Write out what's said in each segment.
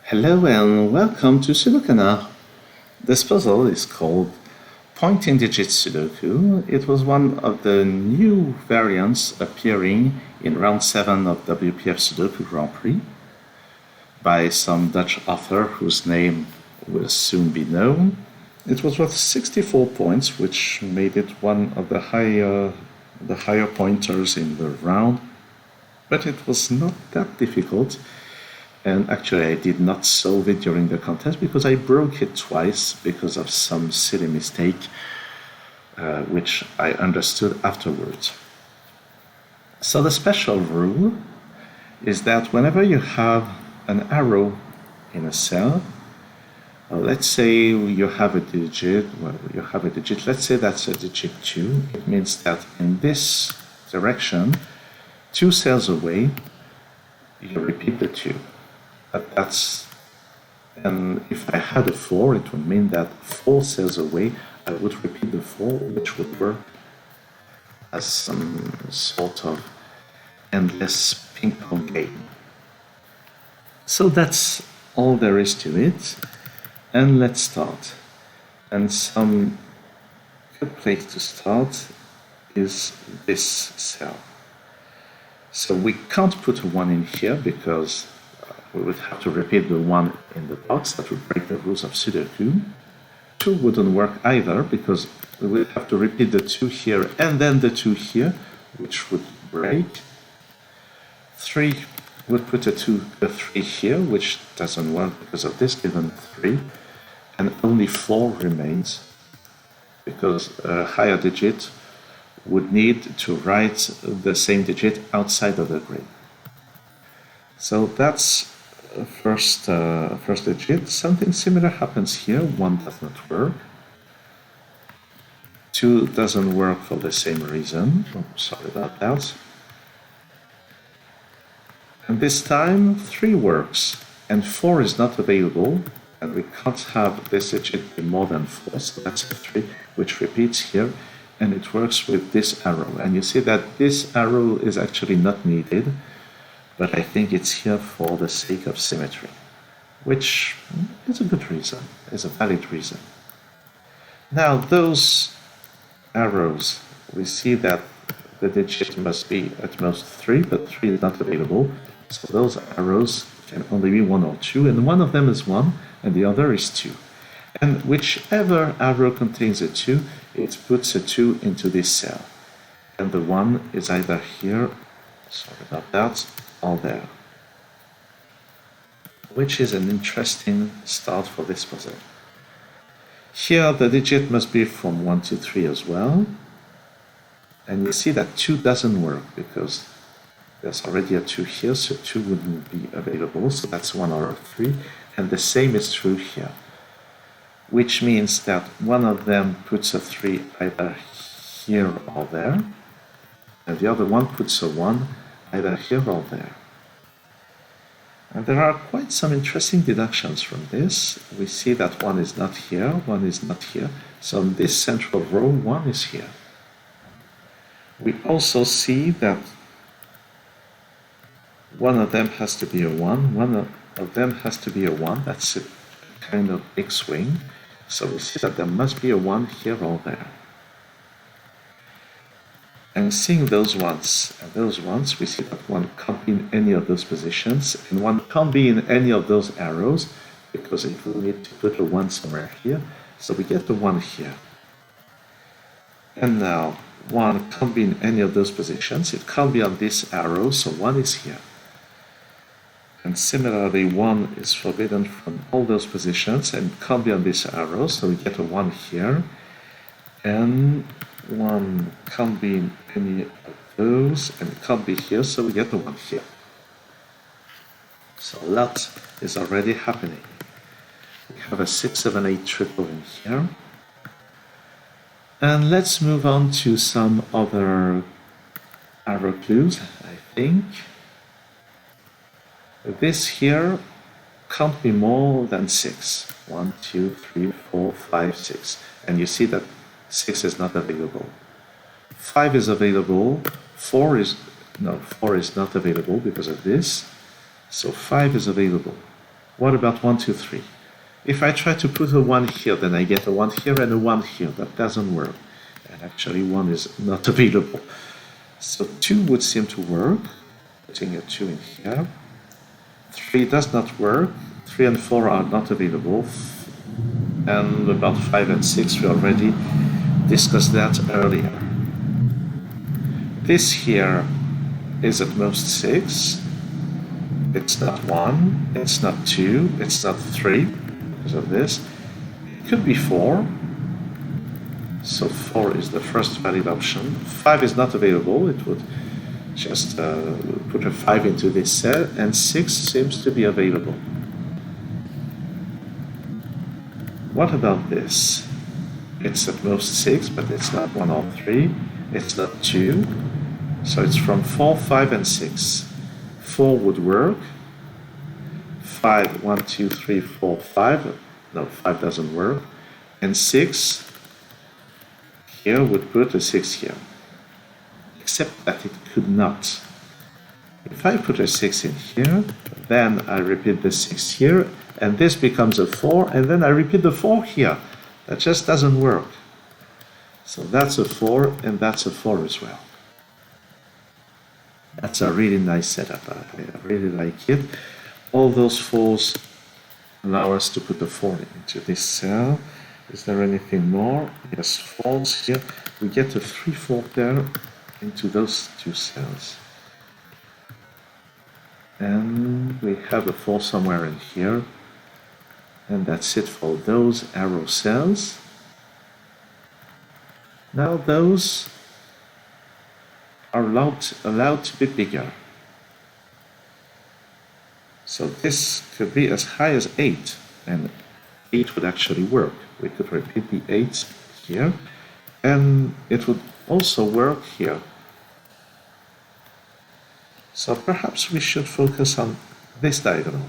Hello and welcome to SudoKanard. This puzzle is called Pointing Digit Sudoku. It was one of the new variants appearing in round 7 of WPF Sudoku Grand Prix by some Dutch author whose name will soon be known. It was worth 64 points, which made it one of the higher pointers in the round, but it was not that difficult. And actually, I did not solve it during the contest because I broke it twice because of some silly mistake, which I understood afterwards. So the special rule is that whenever you have an arrow in a cell, let's say you have a digit, let's say that's a digit 2. It means that in this direction, 2 cells away, you repeat the 2. And if I had a 4, it would mean that 4 cells away, I would repeat the 4, which would work as some sort of endless ping pong game. So that's all there is to it. And let's start. And some good place to start is this cell. So we can't put a 1 in here because we would have to repeat the 1 in the box. That would break the rules of Sudoku. 2 wouldn't work either because we would have to repeat the 2 here and then the 2 here, which would break. 3 would put a 3 here, which doesn't work because of this given 3. And only 4 remains because a higher digit would need to write the same digit outside of the grid. So that's first digit. Something similar happens here. 1 does not work. 2 doesn't work for the same reason. Oh, sorry about that. And this time 3 works and 4 is not available, and we can't have this digit be more than 4, so that's a 3 which repeats here, and it works with this arrow. And you see that this arrow is actually not needed, but I think it's here for the sake of symmetry, which is a good reason, is a valid reason. Now those arrows, we see that the digit must be at most 3, but 3 is not available, so those arrows can only be 1 or 2, and one of them is 1 and the other is 2. And whichever arrow contains a 2, it puts a 2 into this cell, and the 1 is either here, sorry about that, or there, which is an interesting start for this puzzle. Here the digit must be from 1 to 3 as well, and you see that 2 doesn't work because there's already a 2 here, so 2 wouldn't be available, so that's 1 or 3, and the same is true here, which means that one of them puts a 3 either here or there, and the other one puts a 1 either here or there. And there are quite some interesting deductions from this. We see that 1 is not here, 1 is not here, so in this central row 1 is here. We also see that one of them has to be a 1, one of them has to be a 1, that's a kind of big swing, so we see that there must be a 1 here or there. And seeing those ones and those ones, we see that 1 can't be in any of those positions, and 1 can't be in any of those arrows, because if we need to put a 1 somewhere here, so we get the 1 here. And now 1 can't be in any of those positions, it can't be on this arrow, so 1 is here. And similarly, 1 is forbidden from all those positions and can't be on this arrow, so we get a 1 here. And 1 can't be in any of those, and it can't be here, so we get the 1 here. So a lot is already happening. We have a 6, 7, 8 triple in here. And let's move on to some other arrow clues, I think. This here can't be more than 6. 1, 2, 3, 4, 5, 6. And you see that 6 is not available. 5 is available. 4 is not available because of this. So 5 is available. What about 1, 2, 3? If I try to put a 1 here, then I get a 1 here and a 1 here. That doesn't work. And actually 1 is not available. So 2 would seem to work. Putting a 2 in here. 3 does not work. 3 and 4 are not available. And about 5 and 6, we already discussed that earlier. This here is at most 6. It's not 1, it's not 2, it's not 3 because of this. It could be 4. So 4 is the first valid option. 5 is not available. It would just put a 5 into this cell, and 6 seems to be available. What about this? It's at most 6, but it's not 1 or 3. It's not 2. So it's from 4, 5, and 6. 4 would work. 5, 1, 2, 3, 4, 5. No, 5 doesn't work. And 6 here would put a 6 here. Except that it could not. If I put a 6 in here, then I repeat the 6 here, and this becomes a 4, and then I repeat the 4 here. That just doesn't work. So that's a 4, and that's a 4 as well. That's a really nice setup. I really like it. All those 4s allow us to put a 4 into this cell. Is there anything more? Yes, 4s here. We get a 3, 4 there into those 2 cells. And we have a 4 somewhere in here. And that's it for those arrow cells. Now those are allowed to be bigger. So this could be as high as 8, and 8 would actually work. We could repeat the 8 here, and it would also work here. So perhaps we should focus on this diagonal.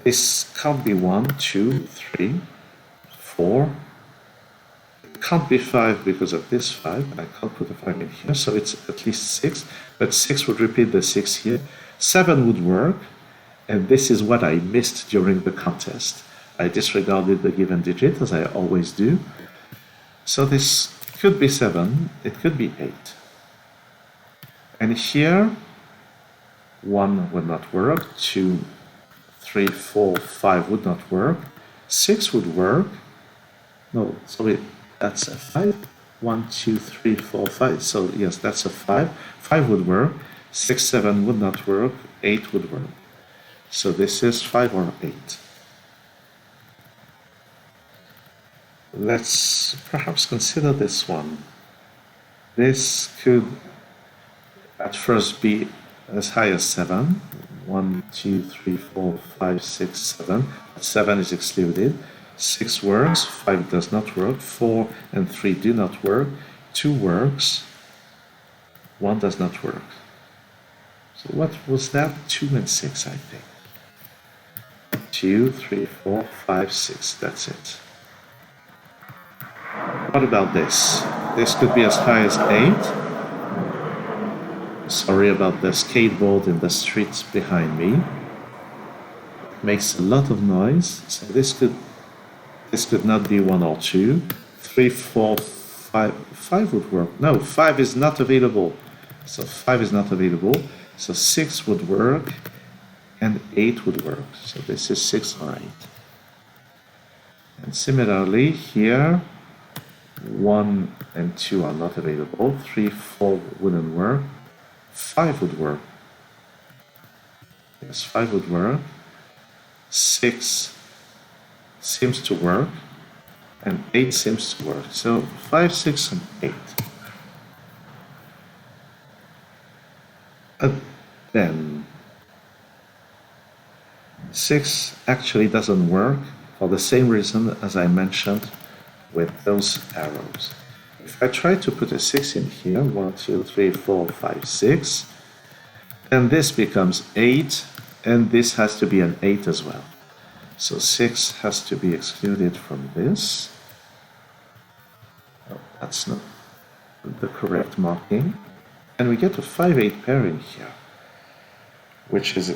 This can't be 1, 2, 3, 4. It can't be 5 because of this 5. I can't put a 5 in here, so it's at least 6. But 6 would repeat the 6 here. 7 would work, and this is what I missed during the contest. I disregarded the given digit, as I always do. So this could be 7, it could be 8. And here, 1 would not work, 2, 3, 4, 5 would not work, 6 would work. No, sorry, that's a 5. 1, 2, 3, 4, 5. So yes, that's a 5. 5 would work. 6, 7 would not work. 8 would work. So this is 5 or 8. Let's perhaps consider this one. This could at first be as high as 7. 1, 2, 3, 4, 5, 6, 7. 7 is excluded. 6 works, 5 does not work, 4 and 3 do not work, 2 works, 1 does not work. So what was that? 2 and 6, I think. 2, 3, 4, 5, 6, that's it. What about this? This could be as high as 8. Sorry about the skateboard in the streets behind me. It makes a lot of noise, so this could not be 1 or 2. 3, 4, 5. 5 would work. No, 5 is not available. So 5 is not available. So 6 would work, and 8 would work. So this is 6 or 8. And similarly, here, 1 and 2 are not available. 3, 4 wouldn't work. 5 would work. Yes, 5 would work. 6 seems to work, and 8 seems to work. So 5, 6, and 8. Then 6 actually doesn't work for the same reason as I mentioned with those arrows. If I try to put a 6 in here, 1, 2, 3, 4, 5, 6, then this becomes 8, and this has to be an 8 as well. So 6 has to be excluded from this. Oh, that's not the correct marking. And we get a 5-8 pair in here, which is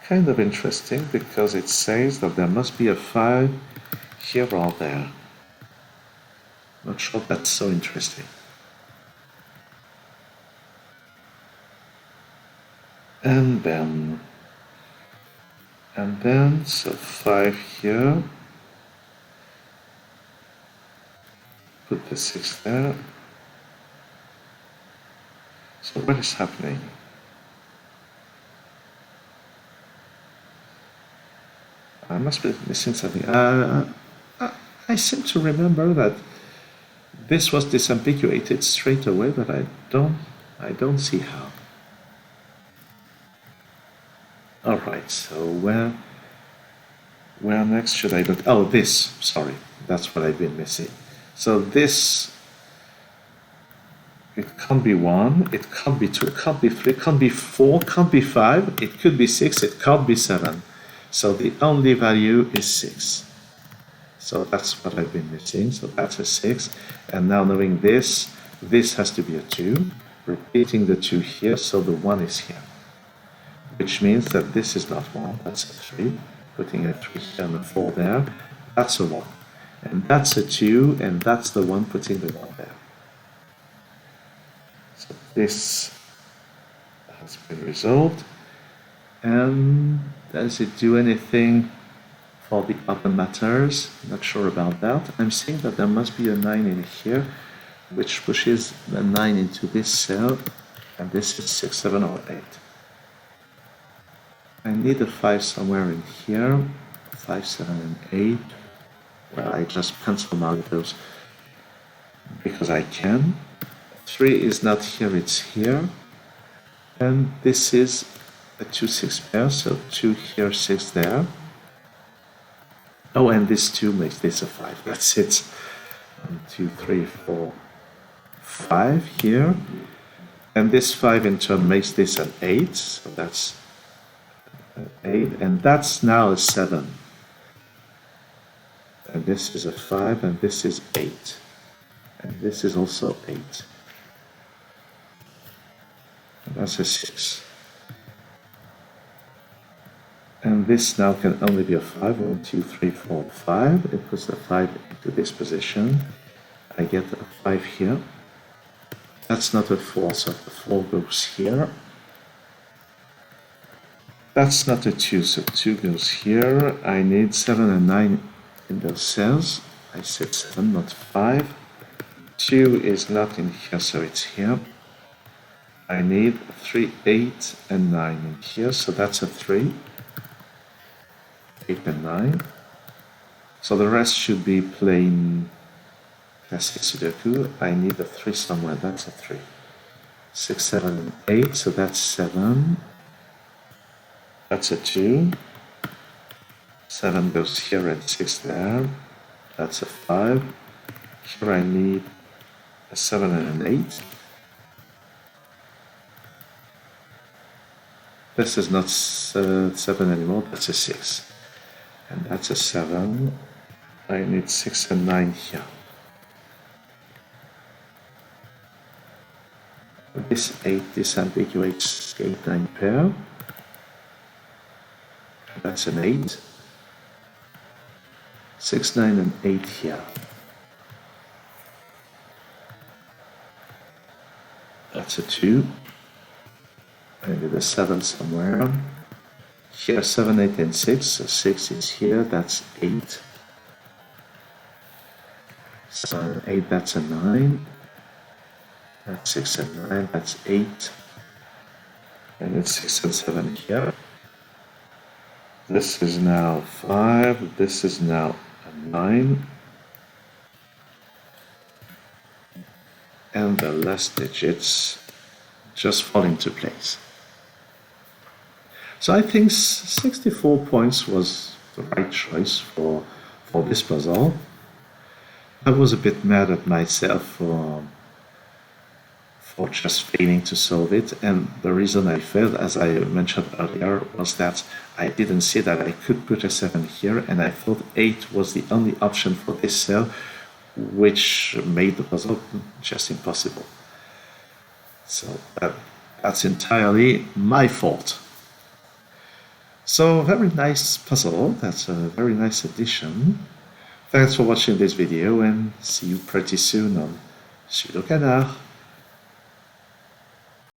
kind of interesting because it says that there must be a 5 here or there. Not sure that's so interesting. And then, so 5 here. Put the 6 there. So what is happening? I must be missing something. I seem to remember that this was disambiguated straight away, but I don't see how. All right, so where next should I look? Oh, this. Sorry, that's what I've been missing. So this. It can't be 1, it can't be 2, it can't be 3, it can't be 4, it can't be 5, it could be 6, it can't be 7. So the only value is 6. So that's what I've been missing, so that's a 6. And now knowing this has to be a 2. Repeating the 2 here, so the 1 is here. Which means that this is not 1, that's a 3. Putting a 3 here and a 4 there, that's a 1. And that's a 2, and that's the 1 putting the 1 there. So this has been resolved. And does it do anything for the other matters? Not sure about that. I'm seeing that there must be a 9 in here, which pushes the 9 into this cell, and this is 6, 7, or 8. I need a 5 somewhere in here, 5, 7, and 8. Well, I just pencil mark those because I can. 3 is not here, it's here. And this is a 2, 6 pair, so 2 here, 6 there. Oh, and this 2 makes this a 5. That's it. 1, 2, 3, 4, 5 here. And this 5 in turn makes this an 8, so that's 8. And that's now a 7. And this is a 5, and this is 8. And this is also 8. And that's a 6. And this now can only be a 5. 1, 2, 3, 4, 5. It puts the 5 into this position. I get a 5 here. That's not a 4, so the 4 goes here. That's not a 2, so 2 goes here. I need 7 and 9 in those cells. I said 7, not 5. 2 is not in here, so it's here. I need 3, 8, and 9 in here, so that's a 3. 8 and 9. So the rest should be plain classic Sudoku. I need a 3 somewhere, that's a 3. 6, 7, and 8, so that's 7. That's a 2. 7 goes here and 6 there. That's a 5. Here I need a 7 and an 8. This is not 7 anymore, that's a 6. And that's a 7. I need 6 and 9 here. This 8 disambiguates 8, 9 pair. That's an 8. 6, 9, and 8 here. That's a 2. I need a 7 somewhere. Here 7, 8, and 6. So 6 is here. That's 8. 7, 8, that's a 9. That's 6 and 9. That's 8. And it's 6 and 7 here. This is now 5. This is now a 9. And the last digits just fall into place. So I think 64 points was the right choice for this puzzle. I was a bit mad at myself for just failing to solve it, and the reason I failed, as I mentioned earlier, was that I didn't see that I could put a 7 here, and I thought 8 was the only option for this cell, which made the puzzle just impossible. So that's entirely my fault. So very nice puzzle. That's a very nice addition. Thanks for watching this video and see you pretty soon on SudoKanard.